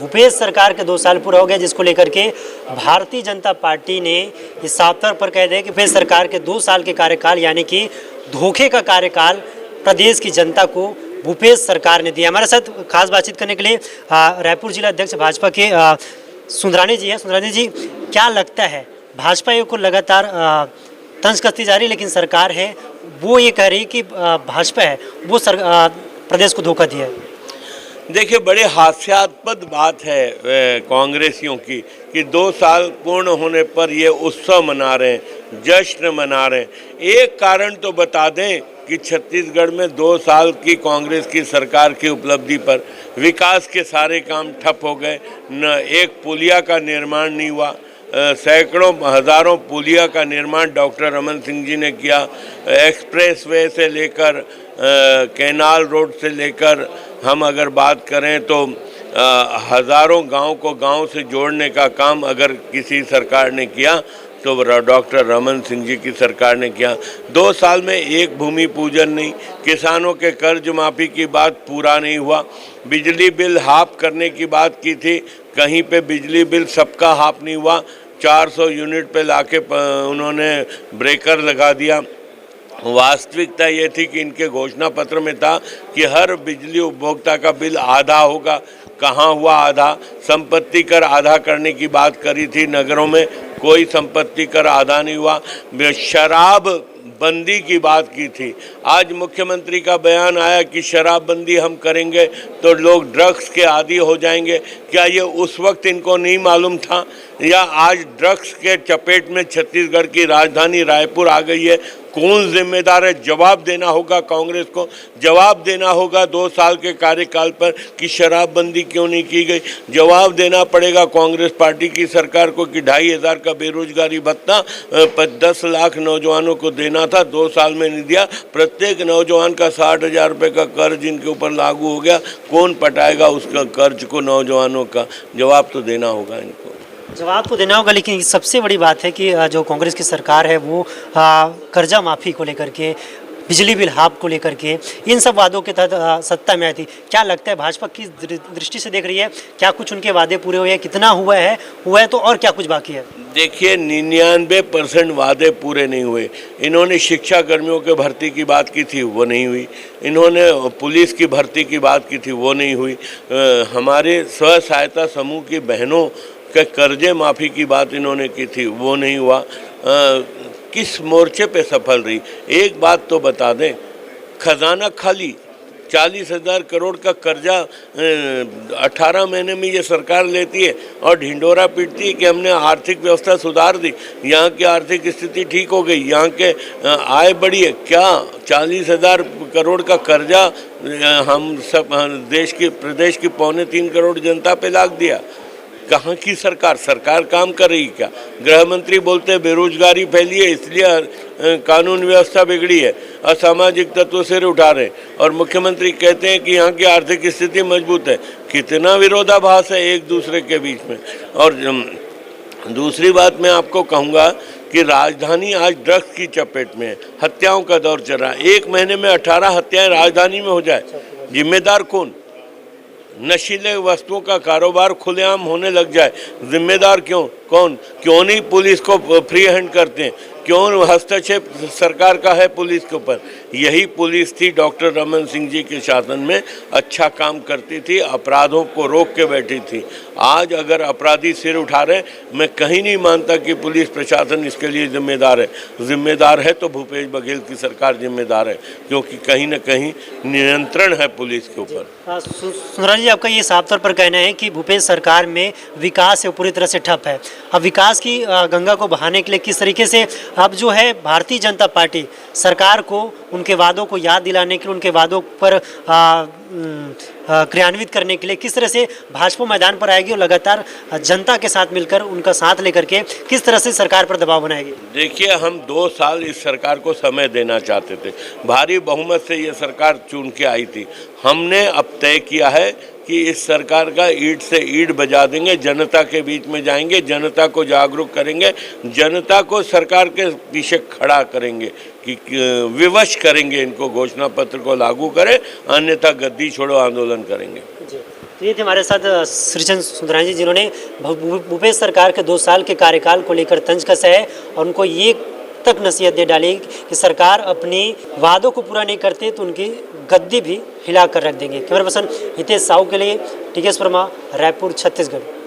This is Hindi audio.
भूपेश सरकार के 2 साल पूरा हो गया, जिसको लेकर के भारतीय जनता पार्टी ने इस साफ तौर पर कह दिया कि भूपेश सरकार के 2 साल के कार्यकाल यानी कि धोखे का कार्यकाल प्रदेश की जनता को भूपेश सरकार ने दिया। हमारे साथ खास बातचीत करने के लिए रायपुर जिला अध्यक्ष भाजपा के सुंदरानी जी हैं। सुंदरानी जी, क्या लगता है भाजपा को लगातार तंज कसती जा रही है, लेकिन सरकार है वो ये कह रही कि भाजपा है वो प्रदेश को धोखा दिया है। देखिए, बड़े हास्यास्पद बात है कांग्रेसियों की कि 2 साल पूर्ण होने पर ये उत्सव मना रहे हैं, जश्न मना रहे हैं। एक कारण तो बता दें कि छत्तीसगढ़ में 2 साल की कांग्रेस की सरकार की उपलब्धि पर विकास के सारे काम ठप हो गए। न एक पुलिया का निर्माण नहीं हुआ, सैकड़ों हज़ारों पुलिया का निर्माण डॉक्टर रमन सिंह जी ने किया। एक्सप्रेसवे से लेकर कैनाल रोड से लेकर हम अगर बात करें तो हज़ारों गांव को गांव से जोड़ने का काम अगर किसी सरकार ने किया तो डॉक्टर रमन सिंह जी की सरकार ने किया। 2 साल में एक भूमि पूजन नहीं, किसानों के कर्ज माफ़ी की बात पूरा नहीं हुआ, बिजली बिल हाफ करने की बात की थी, कहीं पे बिजली बिल सबका हाफ नहीं हुआ। 400 यूनिट पे लाके उन्होंने ब्रेकर लगा दिया। वास्तविकता ये थी कि इनके घोषणा पत्र में था कि हर बिजली उपभोक्ता का बिल आधा होगा। कहाँ हुआ आधा? संपत्ति कर आधा करने की बात करी थी, नगरों में कोई संपत्ति कर आधा नहीं हुआ। शराब बंदी की बात की थी, आज मुख्यमंत्री का बयान आया कि शराबबंदी हम करेंगे तो लोग ड्रग्स के आदी हो जाएंगे। क्या ये उस वक्त इनको नहीं मालूम था, या आज ड्रग्स के चपेट में छत्तीसगढ़ की राजधानी रायपुर आ गई है? कौन जिम्मेदार है? जवाब देना होगा कांग्रेस को, जवाब देना होगा 2 साल के कार्यकाल पर कि शराबबंदी क्यों नहीं की गई। जवाब देना पड़ेगा कांग्रेस पार्टी की सरकार को कि 2,500 का बेरोजगारी भत्ता 10 लाख नौजवानों को देना था, 2 साल में नहीं दिया। प्रत्येक नौजवान का 60,000 रुपये का कर्ज इनके ऊपर लागू हो गया। कौन पटाएगा उसका कर्ज को नौजवानों का? जवाब तो देना होगा इनको, जवाब तो देना होगा। लेकिन सबसे बड़ी बात है कि जो कांग्रेस की सरकार है वो कर्जा माफ़ी को लेकर के, बिजली बिल हाफ को लेकर के, इन सब वादों के तहत सत्ता में आई थी। क्या लगता है भाजपा किस दृष्टि से देख रही है? क्या कुछ उनके वादे पूरे हुए हैं? कितना हुआ है तो और क्या कुछ बाकी है? देखिए, 99% वादे पूरे नहीं हुए। इन्होंने शिक्षा कर्मियों के भर्ती की बात की थी, वो नहीं हुई। इन्होंने पुलिस की भर्ती की बात की थी, वो नहीं हुई। हमारे स्व सहायता समूह की बहनों के कर्जे माफ़ी की बात इन्होंने की थी, वो नहीं हुआ। किस मोर्चे पे सफल रही? एक बात तो बता दें, खजाना खाली, 40,000 करोड़ का कर्जा 18 महीने में ये सरकार लेती है और ढिंडोरा पीटती है कि हमने आर्थिक व्यवस्था सुधार दी, यहाँ की आर्थिक स्थिति ठीक हो गई, यहाँ के आय बढ़ी है। क्या 40,000 करोड़ का कर्जा हम सब प्रदेश की 2.25 करोड़ जनता पे लाद दिया? कहाँ की सरकार? सरकार काम कर रही क्या? गृह मंत्री बोलते हैं बेरोजगारी फैली है इसलिए कानून व्यवस्था बिगड़ी है, असामाजिक तत्व सिर उठा रहे हैं, और मुख्यमंत्री कहते हैं कि यहाँ की आर्थिक स्थिति मजबूत है। कितना विरोधाभास है एक दूसरे के बीच में। और दूसरी बात मैं आपको कहूँगा कि राजधानी आज ड्रग्स की चपेट में है, हत्याओं का दौर चल रहा है। 1 महीने में 18 हत्याएं राजधानी में हो जाए, जिम्मेदार कौन? नशीले वस्तुओं का कारोबार खुलेआम होने लग जाए, जिम्मेदार कौन? क्यों नहीं पुलिस को फ्री हैंड करते हैं? क्यों हस्तक्षेप सरकार का है पुलिस के ऊपर? यही पुलिस थी डॉक्टर रमन सिंह जी के शासन में, अच्छा काम करती थी, अपराधों को रोक के बैठी थी। आज अगर अपराधी सिर उठा रहे, मैं कहीं नहीं मानता कि पुलिस प्रशासन इसके लिए जिम्मेदार है। जिम्मेदार है तो भूपेश बघेल की सरकार जिम्मेदार है, क्योंकि कहीं ना कहीं नियंत्रण है पुलिस के ऊपर। सुंदरानी जी, आपका ये साफ तौर पर कहना है कि भूपेश सरकार में विकास पूरी तरह से ठप है। अब विकास की गंगा को बहाने के लिए किस तरीके से अब जो है भारतीय जनता पार्टी सरकार को उनके वादों को याद दिलाने के लिए, उनके वादों पर क्रियान्वित करने के लिए किस तरह से भाजपा मैदान पर आएगी और लगातार जनता के साथ मिलकर उनका साथ लेकर के किस तरह से सरकार पर दबाव बनाएगी? देखिए, हम 2 साल इस सरकार को समय देना चाहते थे। भारी बहुमत से ये सरकार चुन के आई थी। हमने अब तय किया है कि इस सरकार का ईंट से ईंट बजा देंगे, जनता के बीच में जाएंगे, जनता को जागरूक करेंगे, जनता को सरकार के पीछे खड़ा करेंगे कि विवश करेंगे, इनको घोषणा पत्र को लागू करें, अन्यथा गद्दी छोड़ो आंदोलन करेंगे। तो ये थे हमारे साथ सृजन सुंदरानी जी, जिन्होंने भूपेश सरकार के 2 साल के कार्यकाल को लेकर तंज कसा है और उनको ये तक नसीहत दे डाली कि सरकार अपनी वादों को पूरा नहीं करते तो उनकी गद्दी भी हिला कर रख देंगे। कैमरा पर्सन हितेश साहू के लिए टीकेएस वर्मा, रायपुर, छत्तीसगढ़।